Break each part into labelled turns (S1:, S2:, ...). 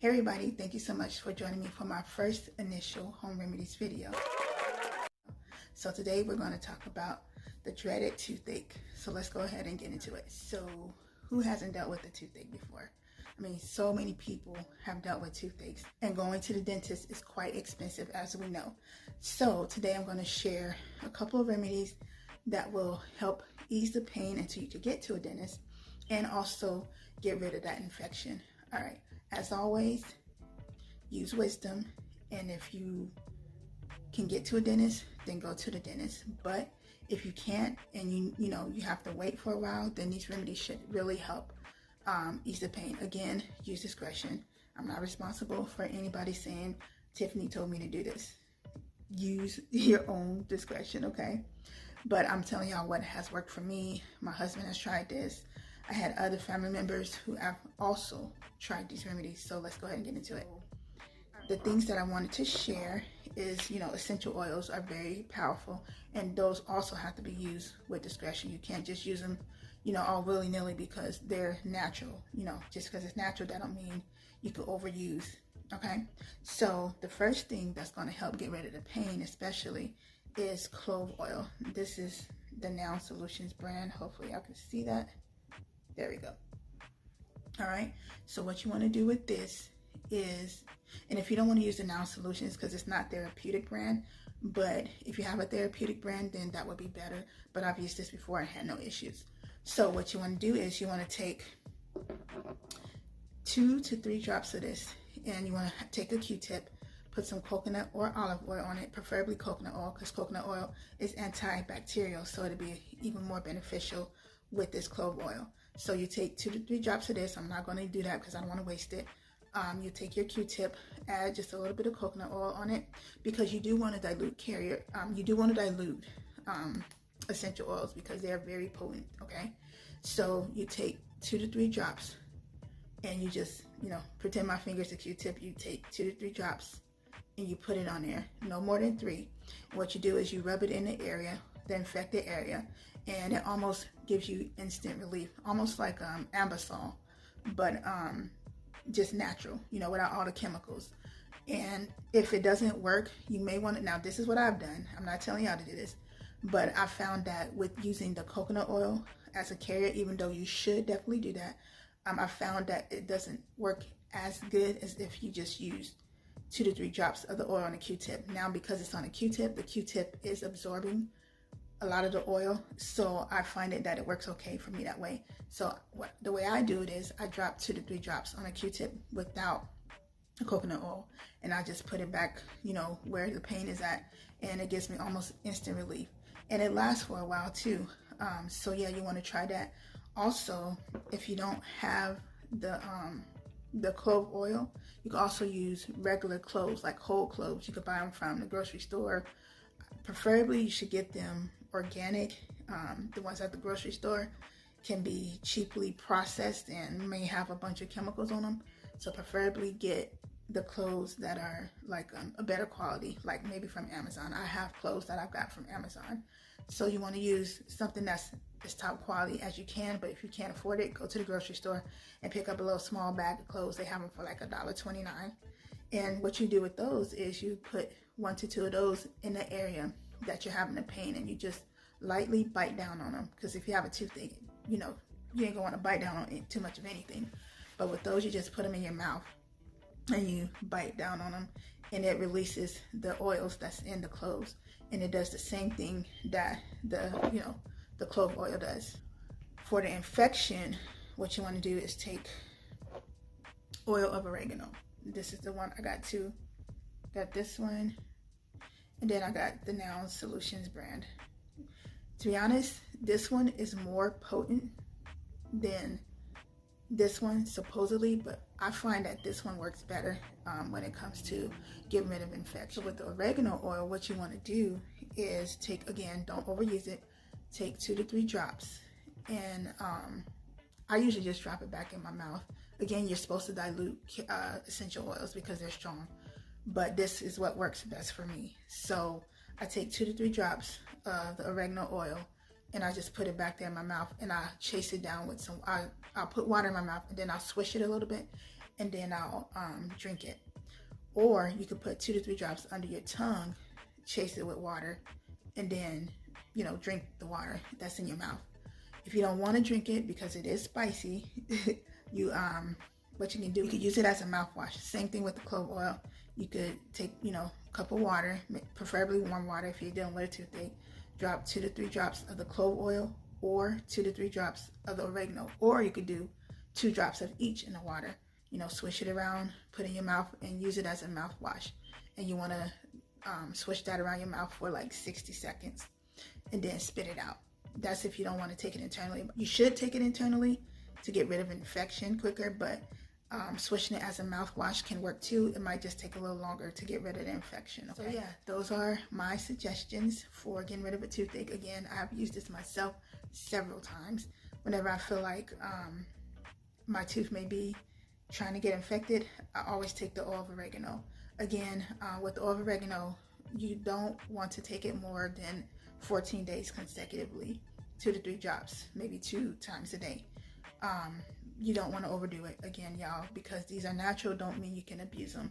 S1: Hey everybody, thank you so much for joining me for my first initial home remedies video. So today we're going to talk about the dreaded toothache. So let's go ahead and get into it. So who hasn't dealt with a toothache before? I mean, so many people have dealt with toothaches, and going to the dentist is quite expensive, as we know. So today I'm going to share a couple of remedies that will help ease the pain until you can get to a dentist, and also get rid of that infection. All right, as always, use wisdom, and if you can get to a dentist, then go to the dentist. But if you can't, and you have to wait for a while, then these remedies should really help ease the pain. Again, use discretion. I'm not responsible for anybody saying Tiffany told me to do this. Use your own discretion, okay? But I'm telling y'all what has worked for me. My husband has tried this. I had other family members who have also tried these remedies. So let's go ahead and get into it. The things that I wanted to share is, essential oils are very powerful, and those also have to be used with discretion. You can't just use them, all willy-nilly because they're natural. Just because it's natural, that don't mean you can overuse, okay? So the first thing that's going to help get rid of the pain especially is clove oil. This is the Now Solutions brand. Hopefully I can see that. There we go. All right, so what you want to do with this is, and if you don't want to use the Now Solutions because it's not therapeutic brand, but if you have a therapeutic brand, then that would be better. But I've used this before and had no issues. So what you want to do is you want to take 2 to 3 drops of this, and you want to take a Q-tip, put some coconut or olive oil on it, preferably coconut oil, because coconut oil is antibacterial, so it'll be even more beneficial with this clove oil. So you take 2 to 3 drops of this. I'm not going to do that because I don't want to waste it. You take your Q-tip, add just a little bit of coconut oil on it, because you do want to dilute essential oils because they are very potent, okay? So you take 2 to 3 drops, and you just, pretend my finger's a Q-tip. You take 2 to 3 drops, and you put it on there, no more than 3. What you do is you rub it in the area, the infected area, and it almost gives you instant relief, almost like Ambisol, but just natural, without all the chemicals. And if it doesn't work, you may want to, now this is what I've done. I'm not telling y'all to do this, but I found that with using the coconut oil as a carrier, even though you should definitely do that, I found that it doesn't work as good as if you just use 2 to 3 drops of the oil on a Q-tip. Now, because it's on a Q-tip, the Q-tip is absorbing a lot of the oil, so I find that it works okay for me that way. So the way I do it is I drop 2 to 3 drops on a Q-tip without the coconut oil, and I just put it back, where the pain is at, and it gives me almost instant relief, and it lasts for a while too. So yeah, you want to try that. Also, if you don't have the clove oil, you can also use regular cloves, like whole cloves. You could buy them from the grocery store. Preferably you should get them organic. The ones at the grocery store can be cheaply processed and may have a bunch of chemicals on them. So preferably get the cloves that are like a better quality, like maybe from Amazon. I have cloves that I've got from Amazon. So you want to use something that's as top quality as you can, but if you can't afford it, go to the grocery store and pick up a little small bag of cloves. They have them for like $1.29. And what you do with those is you put 1 to 2 of those in the area that you're having the pain, and you just lightly bite down on them, because if you have a toothache, you ain't gonna want to bite down on too much of anything. But with those, you just put them in your mouth and you bite down on them, and it releases the oils that's in the cloves, and it does the same thing that the clove oil does. For the infection, what you want to do is take Oil of Oregano. This is the one I got too. Got this one, and then I got the Now Solutions brand. To be honest, this one is more potent than this one supposedly, but I find that this one works better when it comes to getting rid of infection. With the oregano oil, what you want to do is take, again, don't overuse it, take 2 to 3 drops, and I usually just drop it back in my mouth. Again, you're supposed to dilute essential oils because they're strong, but this is what works best for me. So I take 2 to 3 drops of the oregano oil, and I just put it back there in my mouth, and I chase it down with some, I'll put water in my mouth, and then I'll swish it a little bit, and then I'll drink it. Or you could put 2 to 3 drops under your tongue, chase it with water, and then, you know, drink the water that's in your mouth. If you don't want to drink it because it is spicy, you what you can do, you could use it as a mouthwash. Same thing with the clove oil. You could take, you know, a cup of water, preferably warm water if you're dealing with a toothache. Drop 2 to 3 drops of the clove oil, or 2 to 3 drops of the oregano, or you could do 2 drops of each in the water. You know, swish it around, put it in your mouth, and use it as a mouthwash. And you want to swish that around your mouth for like 60 seconds, and then spit it out. That's if you don't want to take it internally. You should take it internally to get rid of infection quicker, but swishing it as a mouthwash can work too. It might just take a little longer to get rid of the infection. Okay? So yeah, those are my suggestions for getting rid of a toothache. Again, I've used this myself several times. Whenever I feel like my tooth may be trying to get infected, I always take the oil of oregano. Again, with the oil of oregano, you don't want to take it more than 14 days consecutively. 2 to 3 drops, maybe 2 times a day. You don't want to overdo it, again, y'all, because these are natural, don't mean you can abuse them.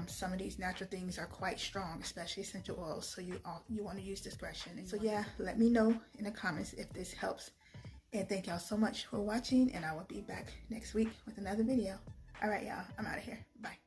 S1: Some of these natural things are quite strong, especially essential oils, so you want to use discretion. And so yeah, let me know in the comments if this helps. And thank y'all so much for watching, and I will be back next week with another video. All right, y'all, I'm out of here. Bye.